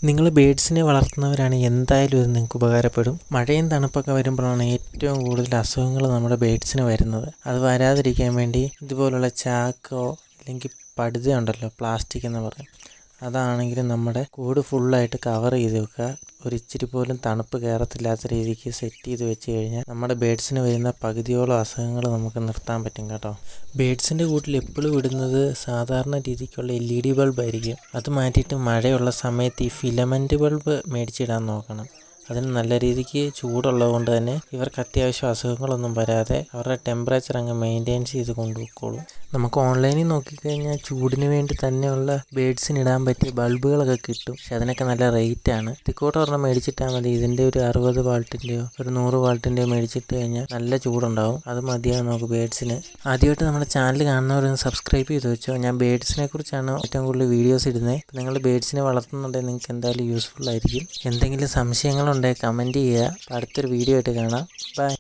നിങ്ങൾ ബേഡ്സിനെ വളർത്തുന്നവരാണെങ്കിൽ എന്തായാലും ഇത് നിങ്ങൾക്ക് ഉപകാരപ്പെടും. മഴയും തണുപ്പൊക്കെ വരുമ്പോഴാണ് ഏറ്റവും കൂടുതൽ അസുഖങ്ങൾ നമ്മുടെ ബേഡ്സിന് വരുന്നത്. അത് വരാതിരിക്കാൻ വേണ്ടി ഇതുപോലുള്ള ചാക്കോ അല്ലെങ്കിൽ പടുത ഉണ്ടല്ലോ, പ്ലാസ്റ്റിക് എന്ന് പറയും, അതാണെങ്കിലും നമ്മുടെ കൂട് ഫുള്ളായിട്ട് കവർ ചെയ്ത് വെക്കുക. ഒരിച്ചിരി പോലും തണുപ്പ് കയറത്തില്ലാത്ത രീതിക്ക് സെറ്റ് ചെയ്ത് വെച്ച് കഴിഞ്ഞാൽ നമ്മുടെ ബേഡ്സിന് വരുന്ന പകുതിയോളം അസുഖങ്ങൾ നമുക്ക് നിർത്താൻ പറ്റും കേട്ടോ. ബേഡ്സിൻ്റെ കൂട്ടിൽ എപ്പോഴും ഇടുന്നത് സാധാരണ രീതിക്കുള്ള LED ബൾബായിരിക്കും. അത് മാറ്റിയിട്ട് മഴയുള്ള സമയത്ത് ഈ ഫിലമെൻറ്റ് ബൾബ് മേടിച്ചിടാൻ നോക്കണം. അതിന് നല്ല രീതിക്ക് ചൂടുള്ളത് കൊണ്ട് തന്നെ ഇവർക്ക് അത്യാവശ്യം അസുഖങ്ങളൊന്നും വരാതെ അവരുടെ ടെമ്പറേച്ചർ അങ്ങ് മെയിൻറ്റെയിൻ ചെയ്ത് കൊണ്ടുപോയിക്കോളും. നമുക്ക് ഓൺലൈനിൽ നോക്കിക്കഴിഞ്ഞാൽ ചൂടിന് വേണ്ടി തന്നെയുള്ള ബേഡ്സിന് ഇടാൻ പറ്റിയ ബൾബുകളൊക്കെ കിട്ടും. പക്ഷെ അതിനൊക്കെ നല്ല റേറ്റാണ്. തിക്കോട്ട് ഒരെണ്ണം മേടിച്ചിട്ടാൽ മതി. ഇതിൻ്റെ ഒരു 60 വാൾട്ടിൻ്റെയോ ഒരു 100 വാൾട്ടിൻ്റെയോ മേടിച്ചിട്ട് കഴിഞ്ഞാൽ നല്ല ചൂടുണ്ടാവും. അത് മതിയാകും നമുക്ക് ബേഡ്സിന്. ആദ്യമായിട്ട് നമ്മുടെ ചാനൽ കാണുന്നവരൊന്ന് സബ്സ്ക്രൈബ് ചെയ്ത് വെച്ചോ. ഞാൻ ബേഡ്സിനെ കുറിച്ചാണ് ഏറ്റവും കൂടുതൽ വീഡിയോസ് ഇടുന്നത്. നിങ്ങൾ ബേഡ്സിനെ വളർത്തുന്നുണ്ടെങ്കിൽ നിങ്ങൾക്ക് എന്തായാലും യൂസ്ഫുൾ ആയിരിക്കും. എന്തെങ്കിലും സംശയങ്ങളുണ്ടെങ്കിൽ കമൻറ്റ് ചെയ്യുക. അടുത്തൊരു വീഡിയോ ആയിട്ട് കാണാം. ബൈ.